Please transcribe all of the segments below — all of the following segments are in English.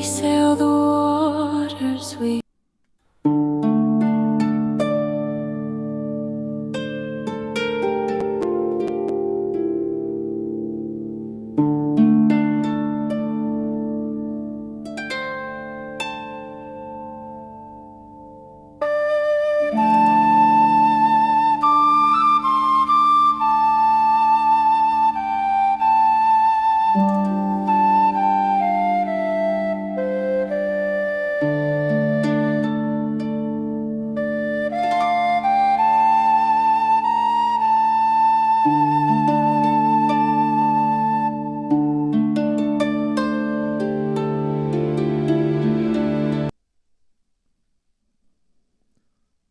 sail the waters we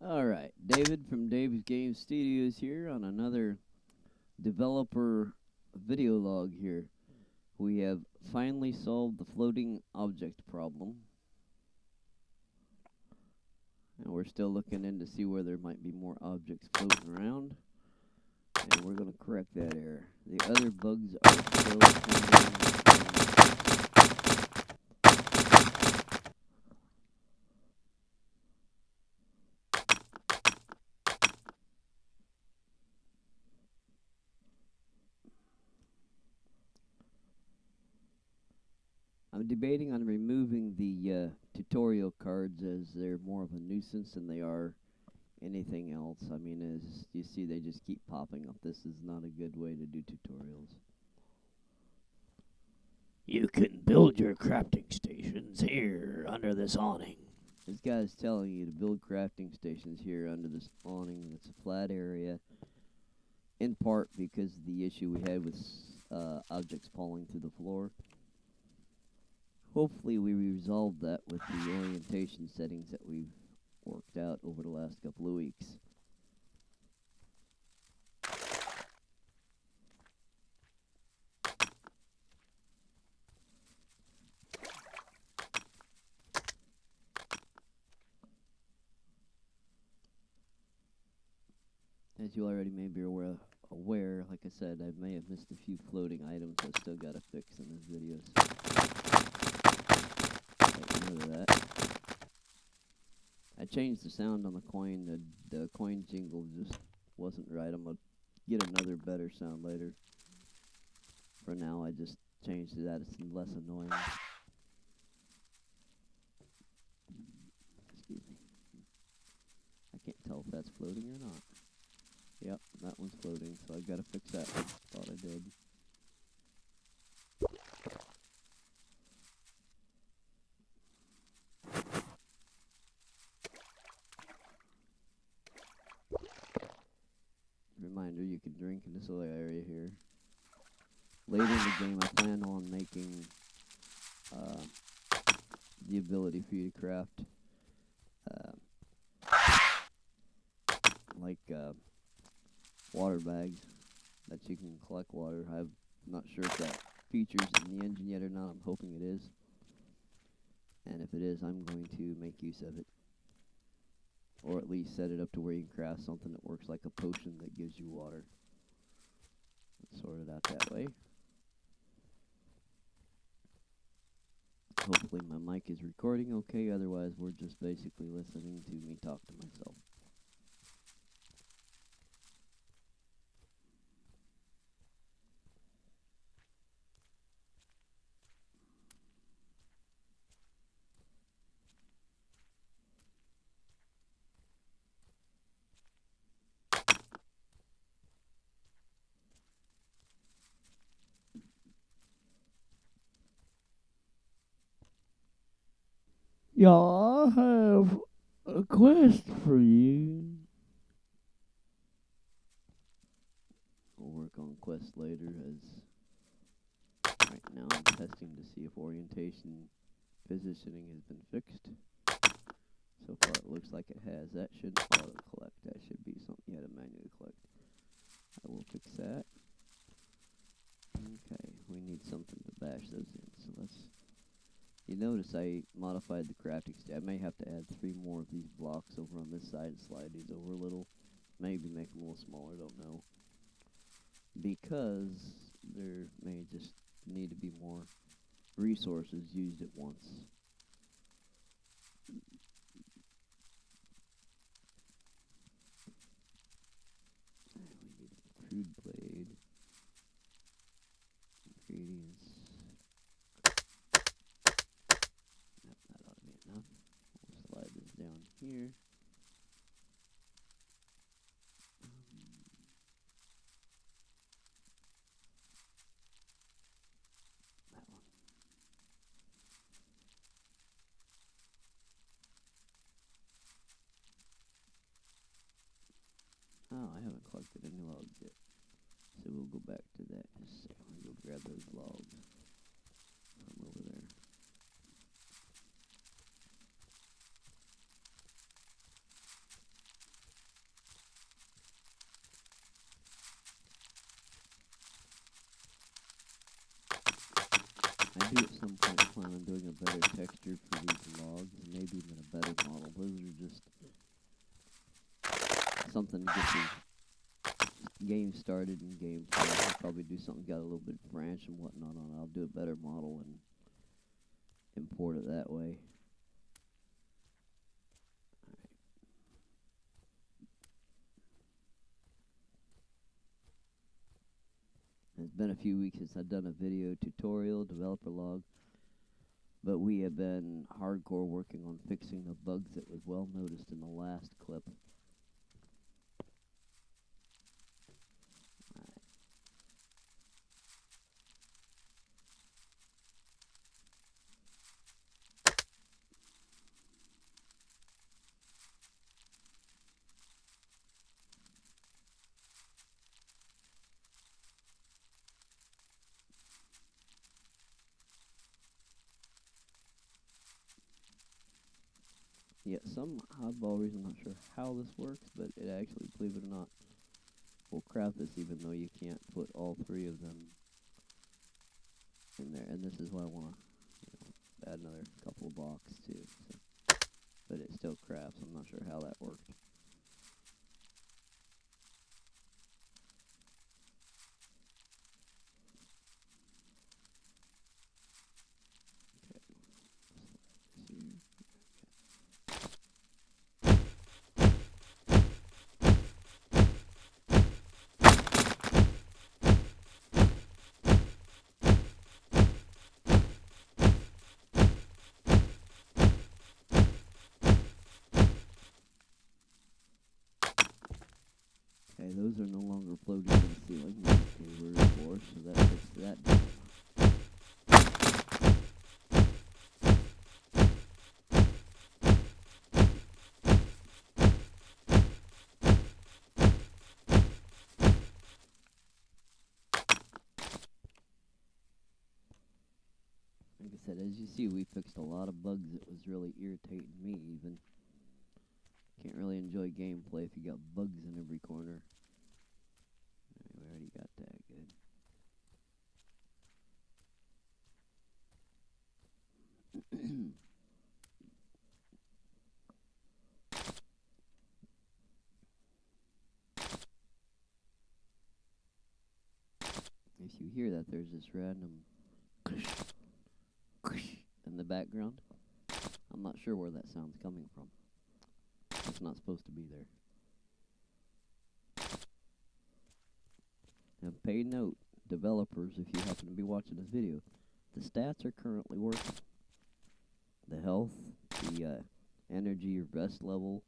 Alright, David from Dave's Game Studios here on another developer video log here. We have finally solved the floating object problem. And we're still looking in to see where there might be more objects floating around. And we're going to correct that error. The other bugs are still pending. I'm debating on removing the tutorial cards as they're more of a nuisance than they are anything else. I mean, as you see, they just keep popping up. This is not a good way to do tutorials. You can build your crafting stations here under this awning. This guy's telling you to build crafting stations here under this awning. It's a flat area, in part because of the issue we had with objects falling through the floor. Hopefully we resolved that with the orientation settings that we've worked out over the last couple of weeks. As you already may be aware, like I said, I may have missed a few floating items I've still got to fix in this video. Take note of that. I changed the sound on the coin. The coin jingle just wasn't right. I'm going to get another better sound later. For now, I just changed it that. It's less annoying. Excuse me. I can't tell if that's floating or not. Yep, that one's floating, so I've got to fix that one. Thought I did. Reminder, you can drink in this little area here. Later in the game, I plan on making the ability for you to craft water bags that you can collect water. I'm not sure if that features in the engine yet or not. I'm hoping it is. And if it is, I'm going to make use of it. Or at least set it up to where you can craft something that works like a potion that gives you water. Let's sort it out that way. Hopefully my mic is recording okay, otherwise we're just basically listening to me talk to myself. Yeah, I have a quest for you. We'll work on quests later, as right now I'm testing to see if orientation positioning has been fixed. So far it looks like it has. That should auto-collect. That should be something you had to manually collect. I will fix that. Okay, we need something to bash those in. So let's... You notice I modified the crafting state. I may have to add 3 more of these blocks over on this side and slide these over a little. Maybe make them a little smaller, don't know. Because there may just need to be more resources used at once. radius. Yep, that ought to be enough. We'll slide this down here. That one. Oh, I haven't collected any logs yet. So we'll go back to that in a second. We'll go grab those logs from over there. I do at some point plan on doing a better texture for these logs, maybe even a better model. Those are just something to get the game started in gameplay. I'll probably do something got a little bit of branch and whatnot on it. I'll do a better model and import it that way. It's been a few weeks since I've done a video tutorial, developer log, but we have been hardcore working on fixing the bugs that was well noticed in the last clip. Yeah, some oddball reason, I'm not sure how this works, but it actually, believe it or not, will craft this even though you can't put all three of them in there. And this is why I want to add another couple of blocks too. So, but it still crafts. I'm not sure how that worked. Okay, those are no longer floating in the ceiling like they were before, so that fixes that down. Like I said, as you see, we fixed a lot of bugs that was really irritating me even. Can't really enjoy gameplay if you got bugs in every corner. Alright, we already got that good. If you hear that, there's this random in the background. I'm not sure where that sound's coming from. It's not supposed to be there. Now pay note, developers, if you happen to be watching this video, the stats are currently working. The health, the energy, your rest level,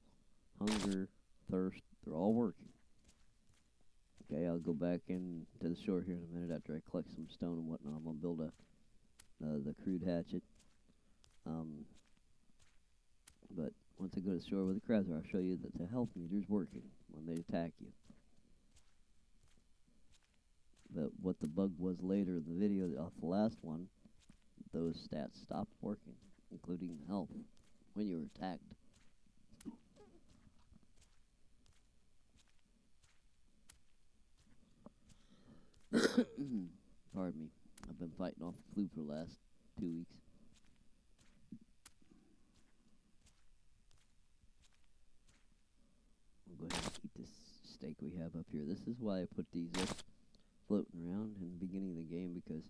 hunger, thirst, they're all working. Okay, I'll go back into the shore here in a minute after I collect some stone and whatnot. I'm going to build the crude hatchet. But once I go to the shore where the crabs are, I'll show you that the health meter's working when they attack you. But what the bug was later in the video, off the last one, those stats stopped working, including the health, when you were attacked. Pardon me. I've been fighting off the flu for the last 2 weeks. We'll go ahead and keep this stake we have up here. This is why I put these up floating around in the beginning of the game, because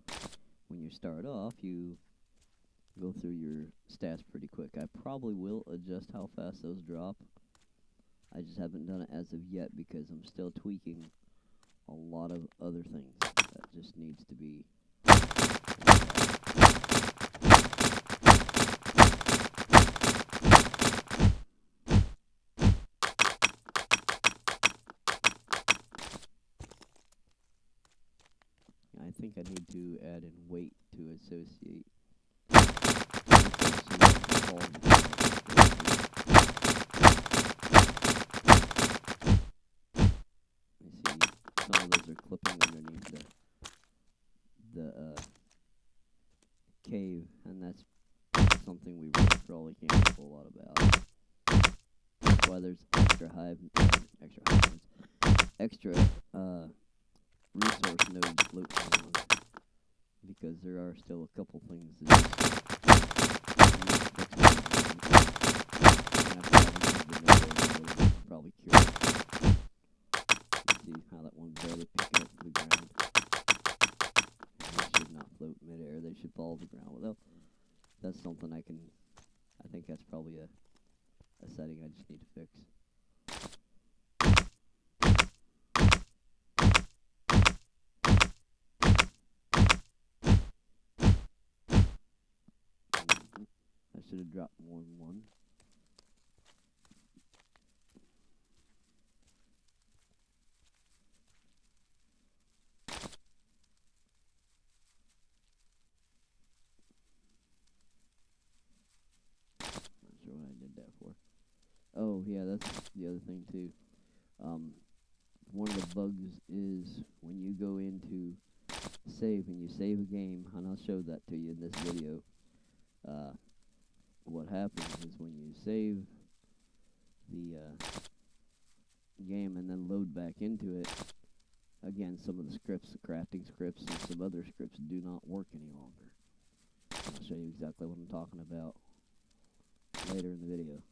when you start off, you go through your stats pretty quick. I probably will adjust how fast those drop. I just haven't done it as of yet because I'm still tweaking a lot of other things that just needs to be need to add in weight to associate. You see, some of those are clipping underneath the cave, and that's something we really probably can't do a lot about. That's why there's extra resource nodes floating around, because there are still a couple things that just probably cure it. You see how that one barely picking up the ground. They should not float midair. They should fall to the ground. Well, that's something I think that's probably a setting I just need to fix. I should have dropped more than one. Not sure what I did that for. Oh, yeah, that's the other thing, too. One of the bugs is when you go into save and you save a game, and I'll show that to you in this video. What happens is when you save the game and then load back into it, again, some of the scripts, the crafting scripts and some other scripts do not work any longer. I'll show you exactly what I'm talking about later in the video.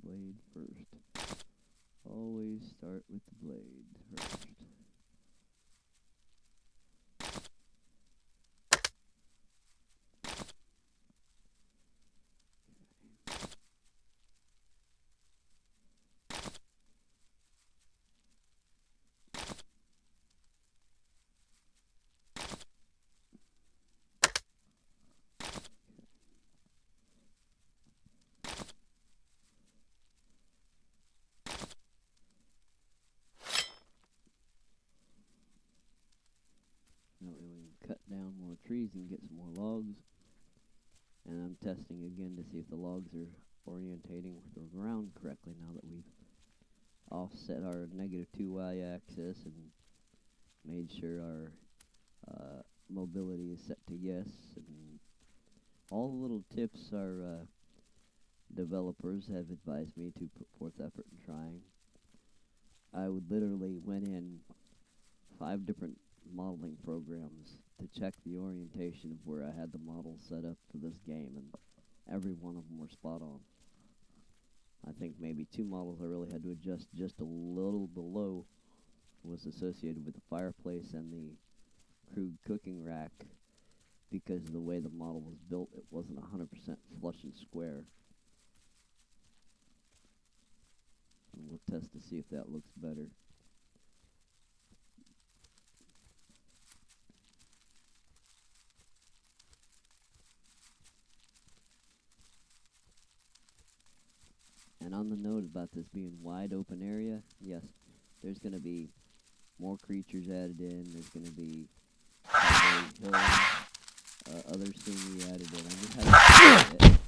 Blade first. Always start with the blade first. Now we can cut down more trees and get some more logs. And I'm testing again to see if the logs are orientating with the ground correctly now that we've offset our -2 y-axis and made sure our mobility is set to yes. And all the little tips our developers have advised me to put forth effort in trying. I would literally went in 5 different modeling programs to check the orientation of where I had the models set up for this game, and every one of them were spot on. I think maybe 2 models I really had to adjust just a little below was associated with the fireplace and the crude cooking rack, because of the way the model was built. It wasn't 100% flush and square. And we'll test to see if that looks better. And on the note about this being wide open area, yes, there's going to be more creatures added in. There's going to be other scenery added in. I just haven't it.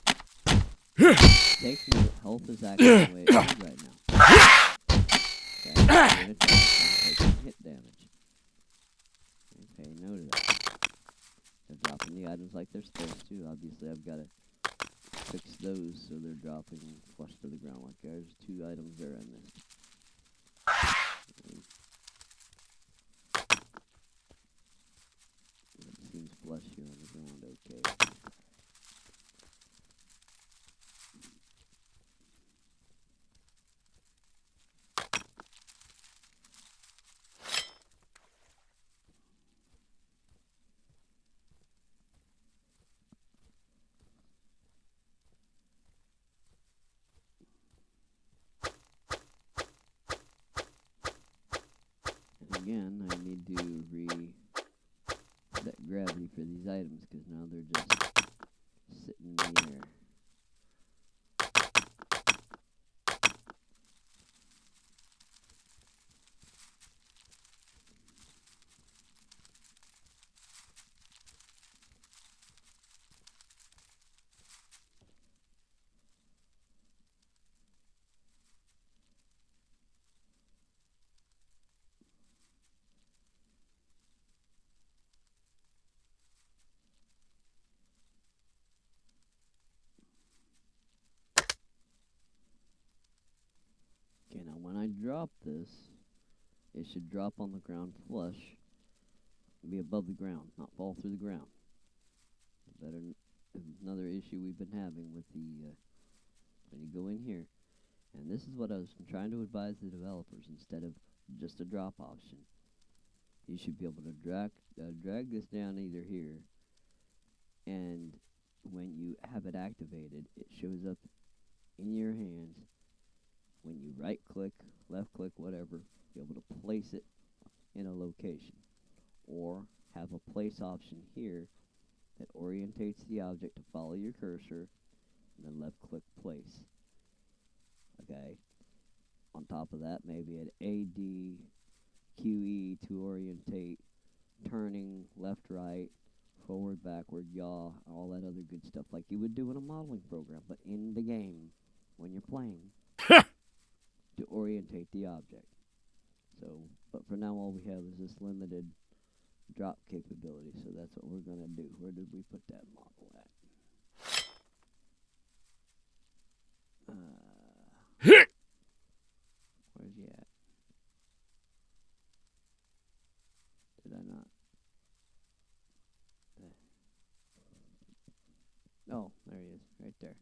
Take note, health is actually the way it is right now. Okay, I'm taking hit damage. Okay, note of that. They're dropping the items like they're supposed to. Obviously, I've got to fix those so they're dropping flush to the ground. Like there's 2 items there I missed. It seems flush here on the ground, okay. again, I need to reset gravity for these items because now they're just sitting in the air. Okay, now when I drop this, it should drop on the ground flush and be above the ground, not fall through the ground. Another issue we've been having with the when you go in here, and this is what I was trying to advise the developers instead of just a drop option. You should be able to drag this down either here, and when you have it activated, it shows up in your hands. When you right click, left click, whatever, be able to place it in a location, or have a place option here that orientates the object to follow your cursor, and then left click place. Okay. On top of that, maybe an AD QE to orientate turning left, right, forward, backward, yaw, all that other good stuff like you would do in a modeling program, but in the game when you're playing to orientate the object. So, but for now all we have is this limited drop capability, so that's what we're going to do. Where did we put that model at? Where's he at? Did I not? Oh, there he is, right there.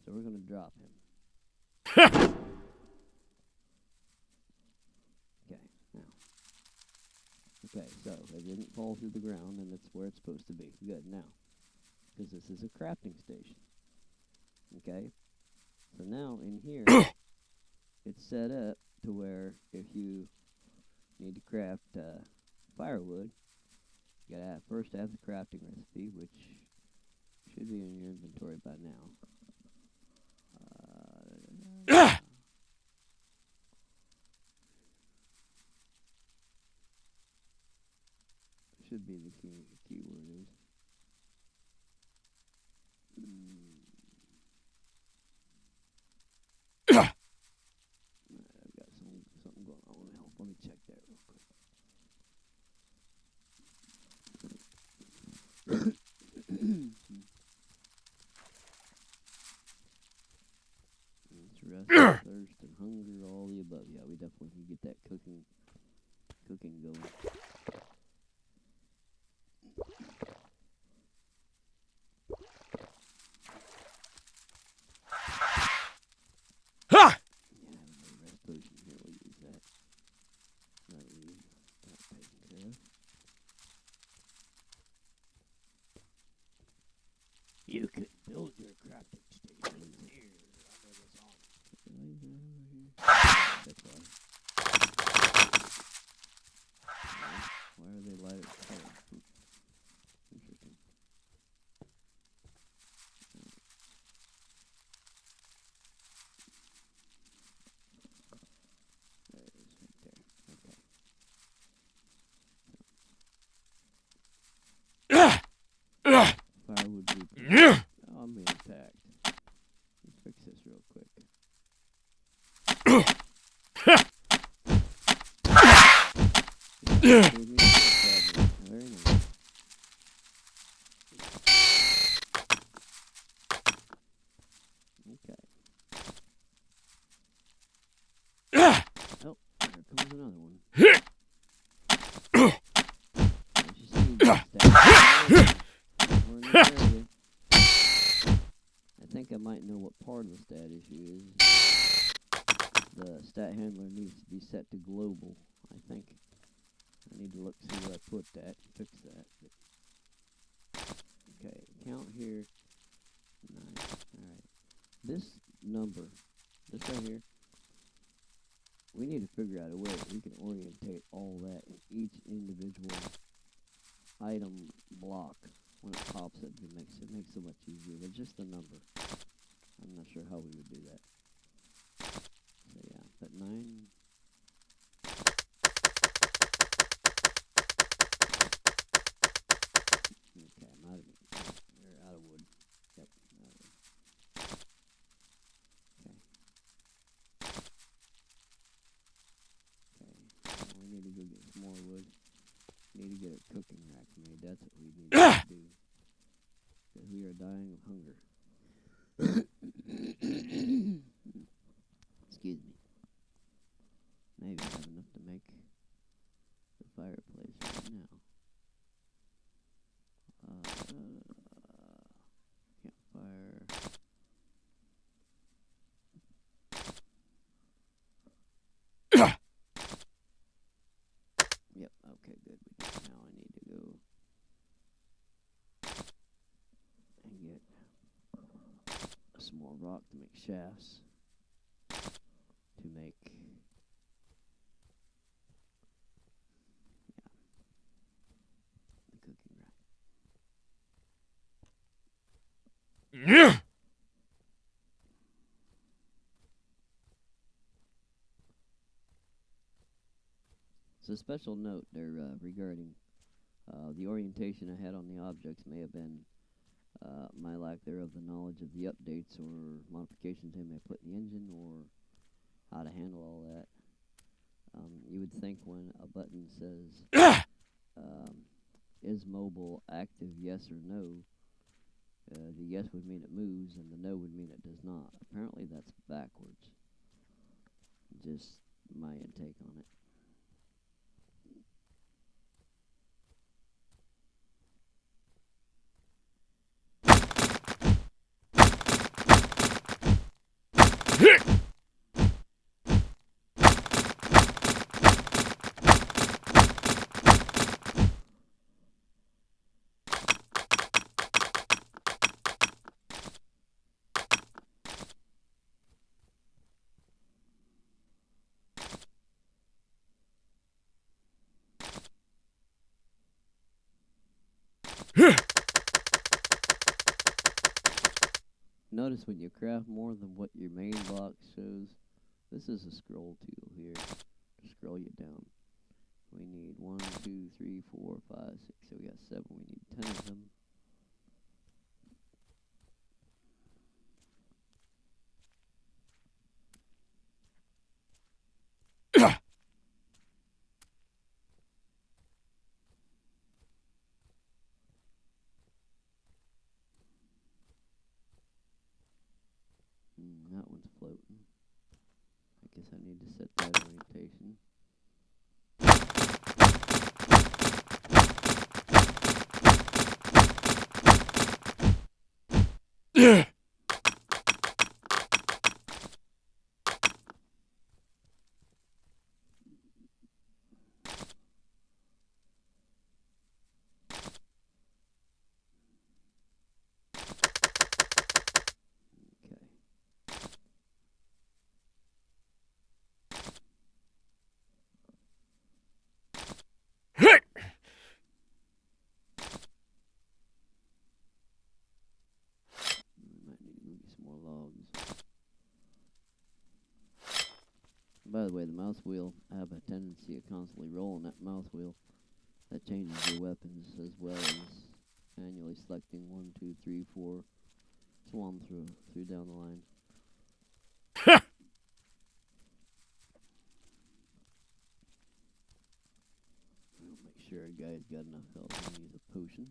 So we're going to drop him. Okay, now. Okay, so it didn't fall through the ground, and it's where it's supposed to be. Good, now. Because this is a crafting station. Okay? So now, in here, it's set up to where if you need to craft firewood, you gotta first have the crafting recipe, which should be in your inventory by now. Should be the keyword is. I've got something going on. Let me check that real quick. It's rest, thirst, and hunger, all the above. Yeah, we definitely can get that cooking going. Yeah, I have a rest potion here. We'll use that. That taken care of. You could build your crafting stations here under the song. That's why. Why are they lighter color? Interesting. There it is, right there. Okay. Firewood blueprint. Oh, I'm being attacked. Let's fix this real quick. Yeah, very nice. Okay. Oh, there comes another one. As you see, we're in this area. I think I might know what part of the stat issue is. The stat handler needs to be set to global, I think. I need to look, see where I put that, fix that. Okay, count here. Nice. Alright. This number, this right here, we need to figure out a way that we can orientate all that in each individual item block when it pops up. It makes so much easier. But just the number. I'm not sure how we would do that. So yeah, but 9. Okay, I'm out of We're out of wood. Yep, out of wood. Okay. Okay. We need to go get some more wood. We need to get a cooking rack made. That's what we need to do. Because we are dying of hunger. Excuse me. Maybe I have enough to make the fireplace right now. Campfire. Yep, okay, good. Now I need to go and get some more rock to make shafts. To make the cooking rack. So special note there regarding the orientation I had on the objects may have been my lack thereof the knowledge of the updates or modifications they may put in the engine or how to handle all that. You would think when a button says is mobile active, yes or no, the yes would mean it moves and the no would mean it does not. Apparently that's backwards. Just my intake on it. Notice when you craft more than what your main box shows, this is a scroll tool here to scroll you down. We need 1, 2, 3, 4, 5, 6. So we got 7. We need 10 of them. That one's floating. I guess I need to set that orientation. By the way, the mouse wheel, I have a tendency of constantly rolling that mouse wheel. That changes your weapons as well as manually selecting 1, 2, 3, 4, so on through down the line. Make sure a guy's got enough health to use a potion.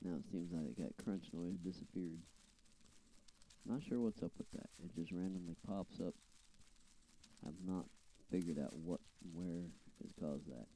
Now it seems like that crunch noise disappeared. Not sure what's up with that. It just randomly pops up. I've not figured out what and where has caused that.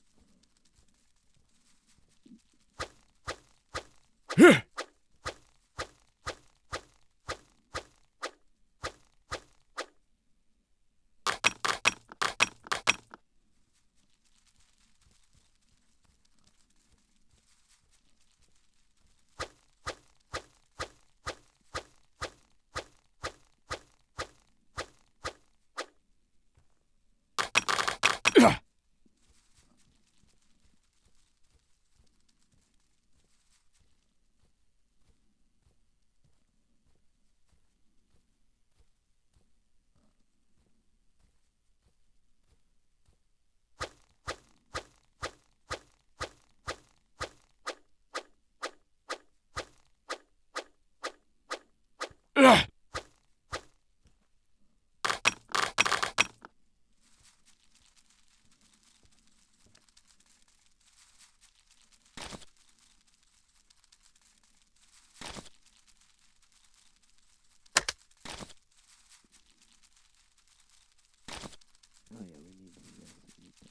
Oh yeah, we need to do this. We need to-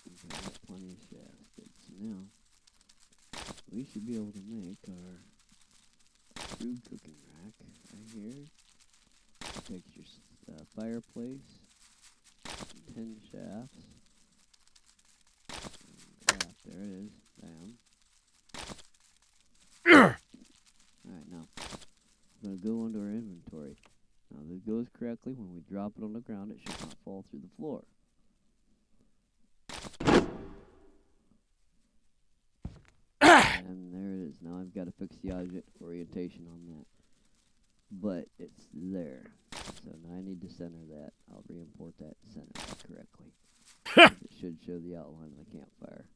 Okay, we got plenty of shafts. Good. So now we should be able to make our food cooking rack right here. Takes your fireplace, 10 shafts. Crap, there it is. Bam. Alright, now we're going to go into our inventory. Now, if it goes correctly, when we drop it on the ground, it should not fall through the floor. And there it is. Now I've got to fix the object orientation on that. But it's there. So now I need to center that. I'll re-import that and center that correctly. It should show the outline of the campfire.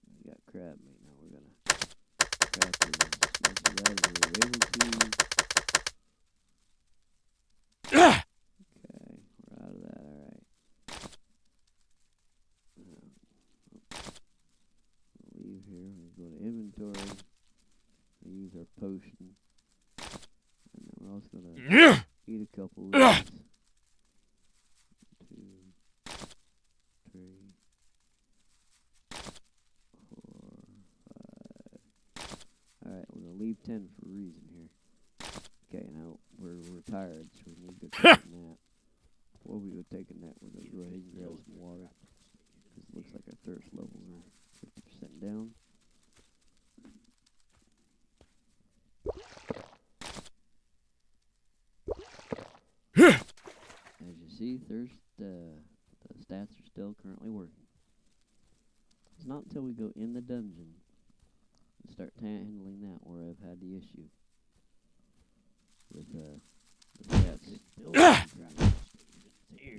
We got crab meat. Now we're gonna craft as much of that as we're able to. Okay, we're out of that. Alright. We'll leave here. We'll go to inventory. We'll use our potion. And then we're also gonna eat a couple of these. 2, 3, 4, 5. Alright, we're gonna leave 10 for a reason here. Okay, now we're tired, so we need to go take a nap. Before we go take a nap, we're gonna go ahead and grab some water. Because it looks like our thirst levels are 50% down. As you see, the stats are still currently working. It's not until we go in the dungeon and start handling that where I've had the issue with the stats.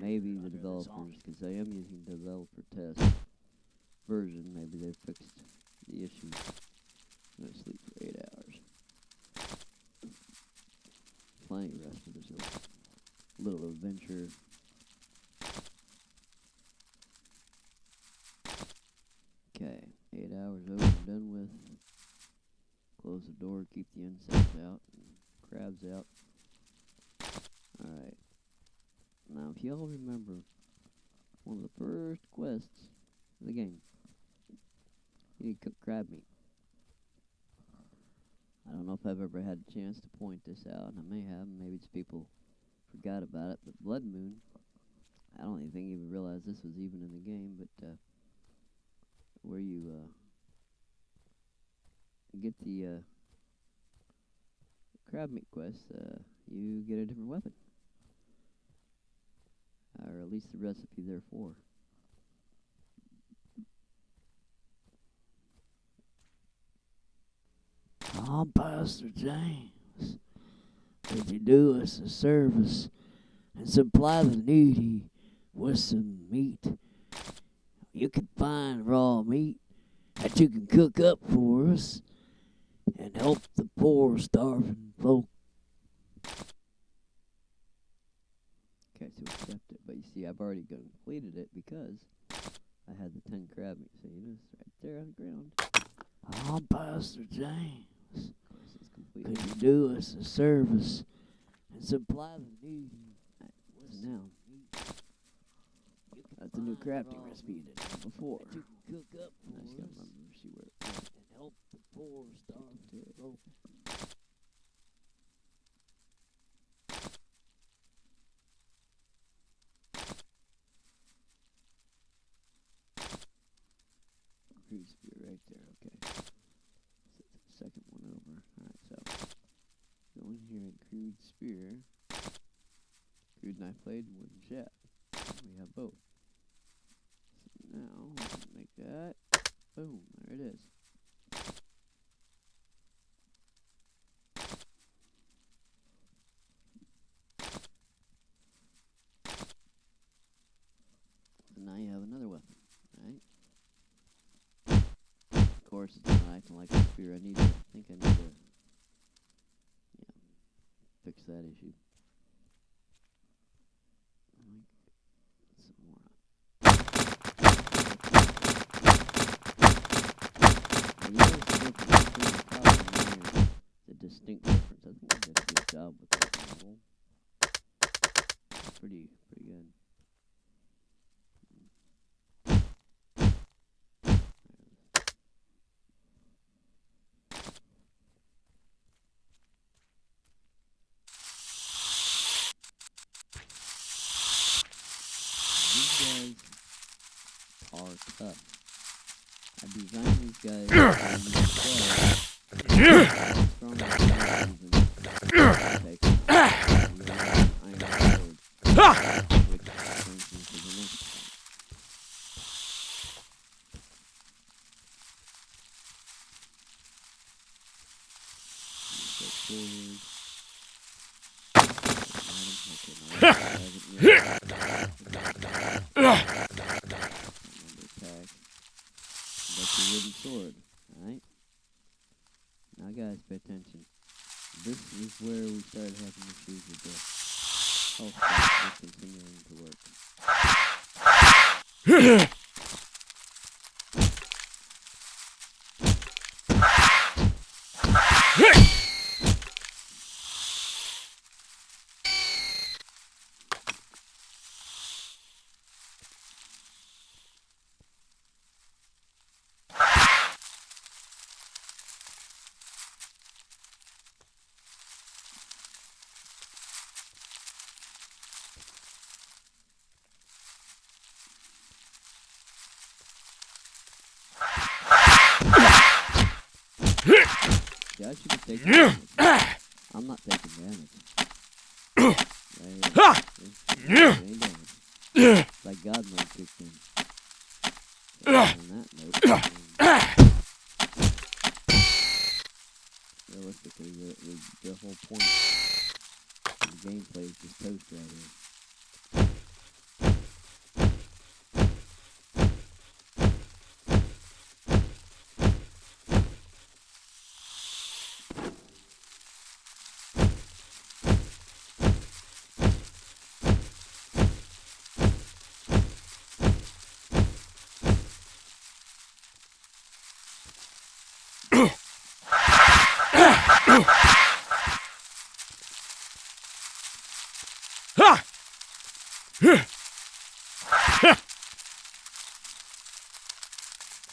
Maybe the developers, because I am using developer test version, maybe they've fixed the issue. I'm going to sleep for 8 hours. Plenty of rest for this little adventure. Okay, 8 hours over and done with. Close the door, keep the insects out, and crabs out. Alright. Now, if y'all remember, one of the first quests of the game, you need to cook crab meat. I don't know if I've ever had a chance to point this out, and I may have, maybe it's people forgot about it, but Blood Moon, I don't even realize this was even in the game, but where you get the crab meat quest, you get a different weapon. least the recipe therefore. Oh, Pastor James, could you do us a service and supply the needy with some meat? You can find raw meat that you can cook up for us and help the poor, starving folk. Okay, so accept it. But you see, I've already completed it because I had the 10 crab meat. So you know, it's right there on the ground. Oh, Pastor James, Of course, it's completed. could you do us a service and supply the needy with So some now, meat? You can that's a new find crafting raw recipe you meat didn't have before. that you can cook up I for just gotta us remember to see where it went. and help the poor, starving folk. Crude spear right there, okay. So it's the second one over. Alright, so go in here and crude spear, crude knife blade, and wooden shaft. We have both. So now we can make that. Boom, there it is. So now you have another weapon, right? Of course, it's not acting like a spear. I think I need to, fix that issue. Some more. The distinct difference. I think I did a good job with that model. Pretty good. These guys are tough. I designed these guys to stronger take iron sword, which brings me to the next point. Go forward. That's a wooden sword, alright? Now guys, pay attention. This is where we started having issues with the health pack continuing to work. Yeah, I should be taking damage. I'm not taking damage. It ain't damage. It's like God mode kicked in. So on that note, realistically, the whole point of the gameplay is just toast right here.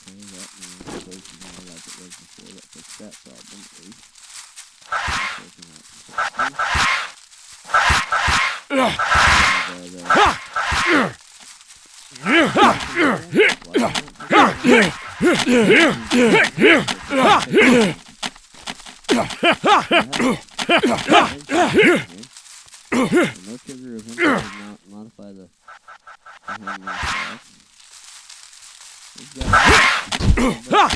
That means the place is more like it was before. That fixed that problem at least. No trigger event does not modify the these stacks. We've got a dead back.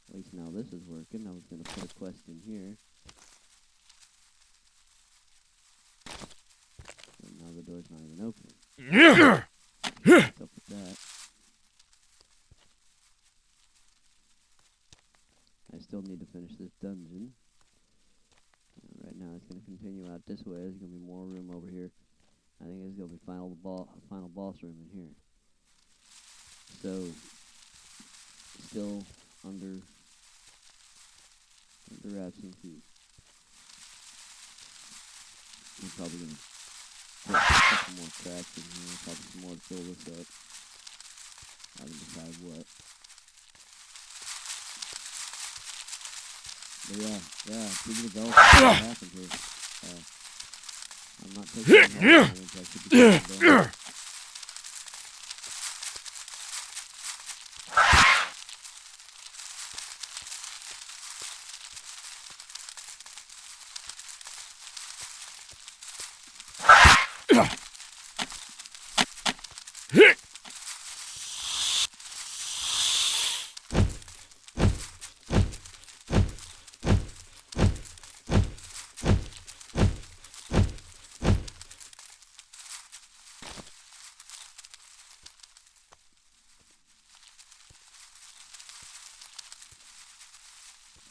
At least now this is working. I was going to put a quest in here. But now the door's not even opening. What's up with that? I still need to finish this dungeon. Right now it's going to continue out this way. There's going to be more room over here. I think there's going to be final boss room in here. So, still under wraps and feet. I'm probably going to put a couple more cracks in here, probably some more to fill this up. I haven't decided what. But yeah, big development happened here. I'm not taking it off. I think I should be taking it down.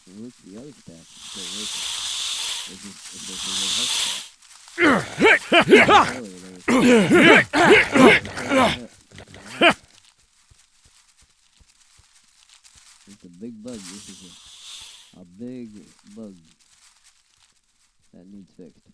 It looks the other stack is still working. It's just a little It's a big bug. This is a big bug that needs fixed.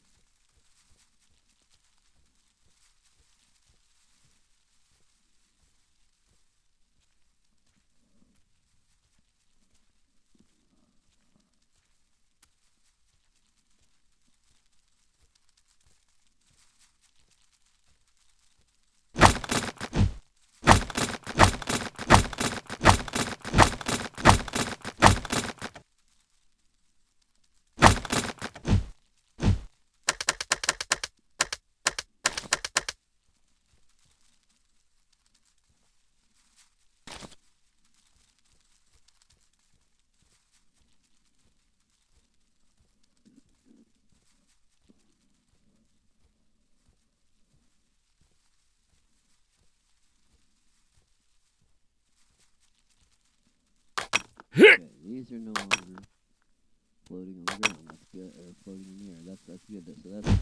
Okay, these are no longer floating on the ground. That's good, or floating in the air. That's good. So that's something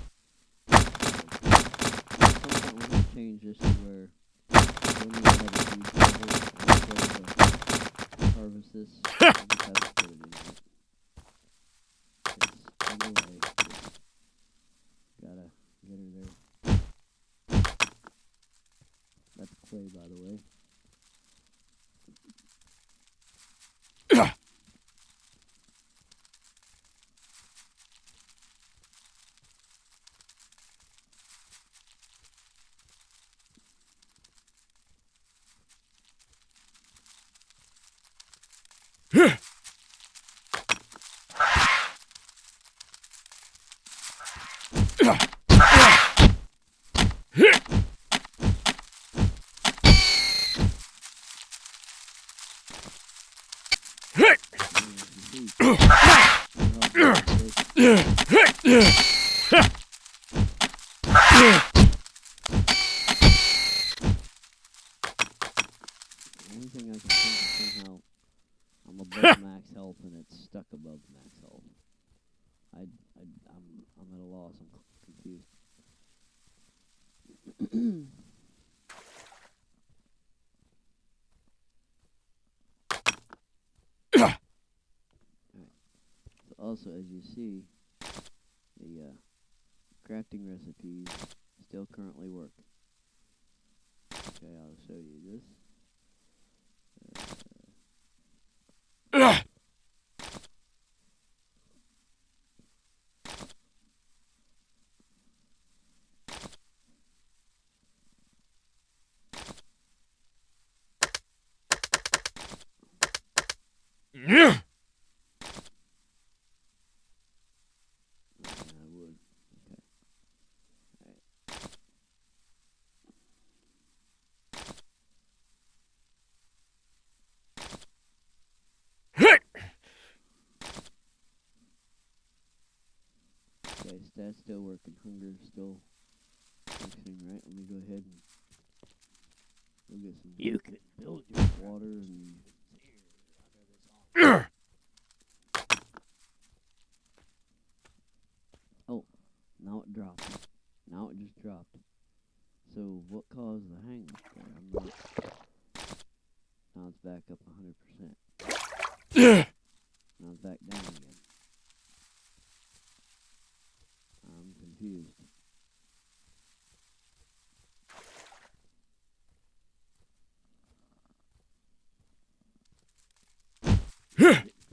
we're gonna change this to where when we have a huge level and harvest this, we just have to put it in here. It's in the way. Gotta get her there. That's clay, by the way. The only thing I can think is somehow I'm above max health and it's stuck above max health. I'm at a loss. I'm confused. Alright. So also, as you see, the crafting recipes still currently work. Okay, I'll show you this. Okay, stats still working. Hunger still functioning, right? Let me go ahead and we'll get some You can build your water and oh, now it dropped. Now it just dropped. So what caused the hang up there? I'm not. Now it's back up 100%. Now it's back down again. I'm confused.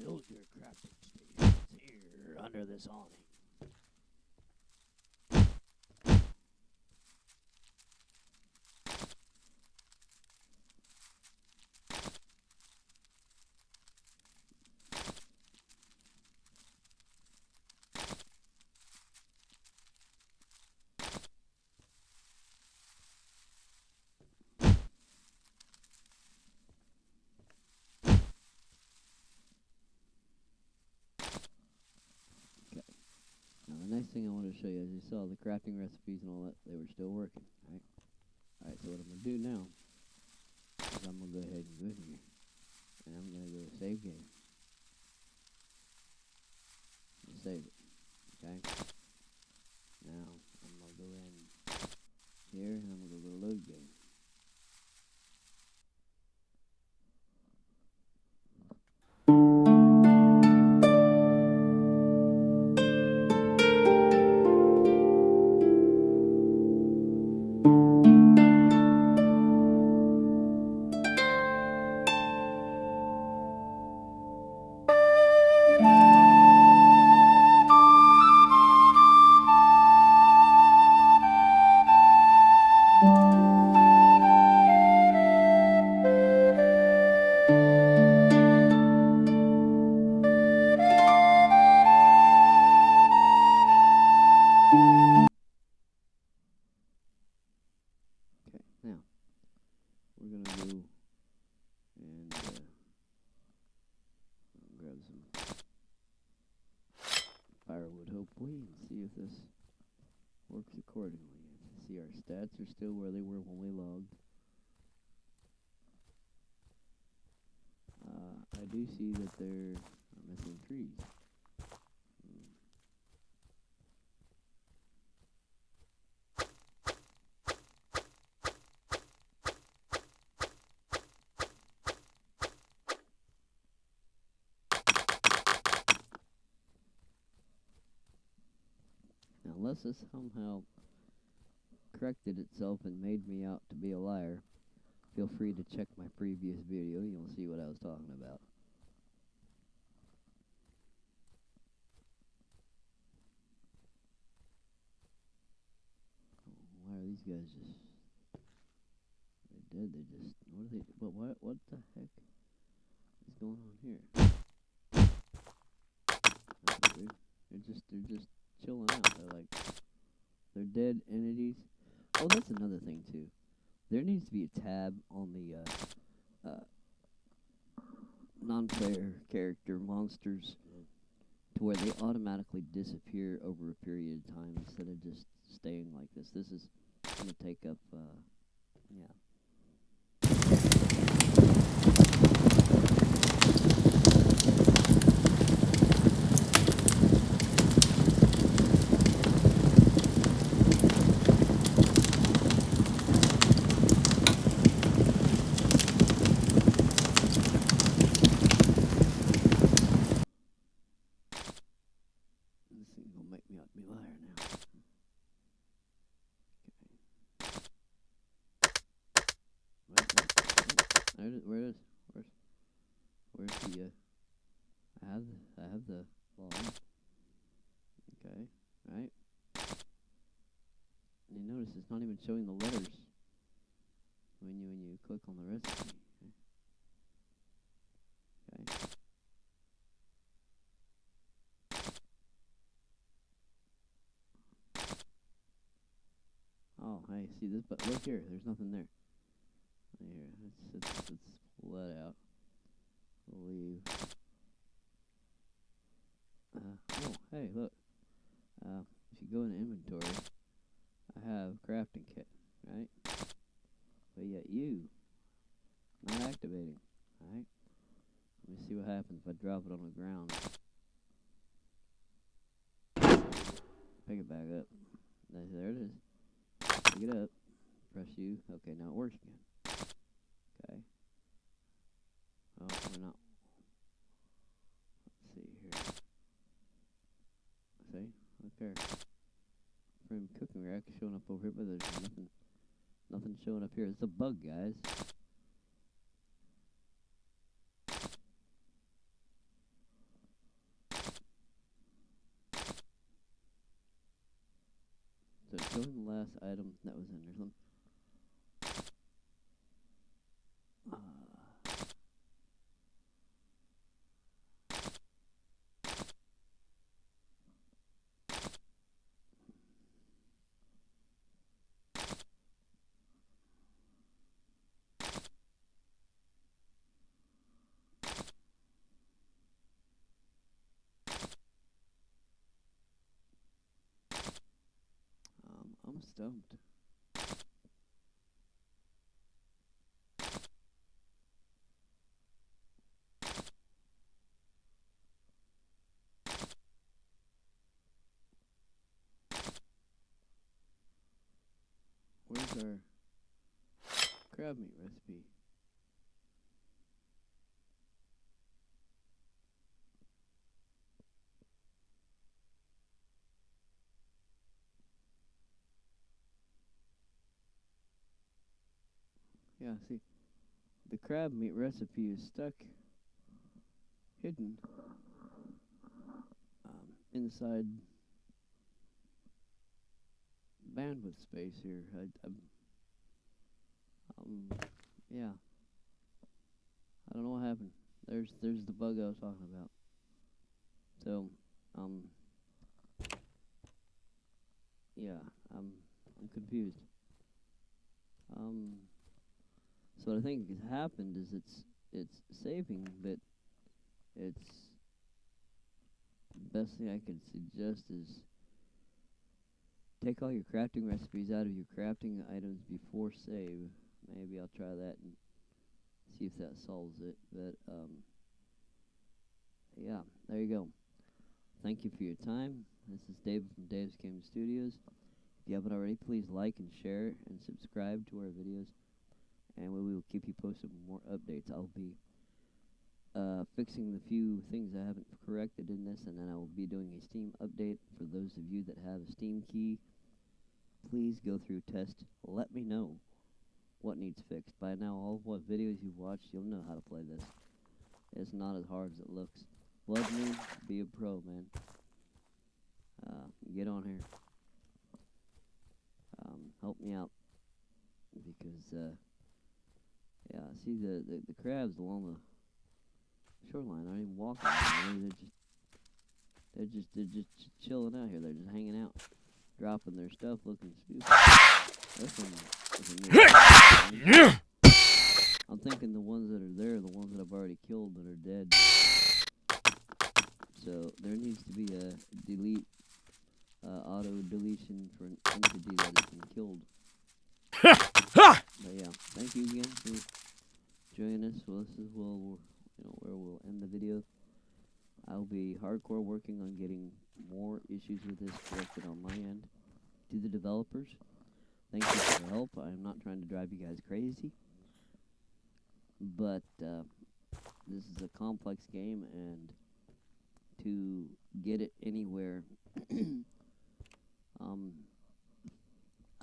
build your crafting stations here under this awning. Now the next thing I want to show you, as you saw, the crafting recipes and all that, they were still working, right? Alright, so what I'm going to do now is I'm going to go ahead and go in here. And I'm going to go to save game. And save it, okay? Now, I'm going to go in here and I'm going to go to load game. Okay, now, we're going to go and grab some firewood, hopefully, and see if this works accordingly. As you see, our stats are still where they were when we logged. I do see that there are missing trees. Now, unless this somehow corrected itself and made me out to be a liar, feel free to check my previous video. You'll see what I was talking about. Why are these guys just... They just... What are they... What the heck is going on here? They're just chilling out. They're dead entities. Oh, that's another thing too. There needs to be a tab on the non-player character monsters to where they automatically disappear over a period of time instead of just staying like this. This is going to take up, yeah. This thing's going to make me out to be a liar now. Okay. Where it is? Where's the, I have the log. Okay, right. And you notice it's not even showing the letters when you click on the recipe. Okay. Oh, hey, see this? But look here, there's nothing there. Here, let's pull that out. We'll leave. Oh, hey, look. If go into inventory, I have crafting kit, right? But yet you, not activating, right? Let me see what happens if I drop it on the ground. Pick it back up. There it is. Pick it up. Press U. Okay, now it works again. Okay. Oh, we're not. Let's see here. See? Okay. Frame cooking rack showing up over here, but there's nothing showing up here. It's a bug, guys. So it's showing the last item that was in there. I'm stumped. Where's our crab meat recipe? Yeah, see, the crab meat recipe is stuck hidden inside bandwidth space here. Yeah, I don't know what happened. There's the bug I was talking about. So, yeah, I'm confused. So what I think has happened is it's saving, but it's the best thing I could suggest is take all your crafting recipes out of your crafting items before save. Maybe I'll try that and see if that solves it. But yeah, there you go. Thank you for your time. This is David from Dave's Gaming Studios. If you haven't already, please like and share and subscribe to our videos, and we will keep you posted with more updates. I'll be fixing the few things I haven't corrected in this, and then I will be doing a Steam update. For those of you that have a Steam key, please go through test. Let me know what needs fixed. By now, all of what videos you've watched, you'll know how to play this. It's not as hard as it looks. Love me, be a pro, man. Get on here. Help me out, because yeah, see the crabs along the shoreline aren't even walking. They're just chilling out here. They're just hanging out, dropping their stuff, looking stupid. This one is a new I'm thinking the ones that are there are the ones that I've already killed that are dead. So there needs to be a delete, auto deletion for an entity that has been killed. But yeah, thank you again for joining us. Well, this is where we'll end the video. I'll be hardcore working on getting more issues with this corrected on my end. To the developers, thank you for the help. I'm not trying to drive you guys crazy, but this is a complex game, and to get it anywhere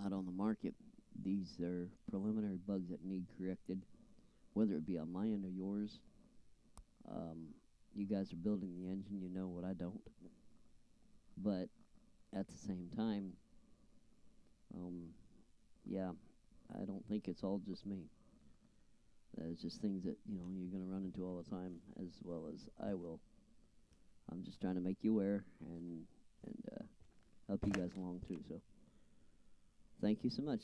out on the market, these are preliminary bugs that need corrected, whether it be on my end or yours. You guys are building the engine, you know what I don't. But at the same time, yeah, I don't think it's all just me. It's just things that, you're going to run into all the time, as well as I will. I'm just trying to make you aware and help you guys along too. So, thank you so much.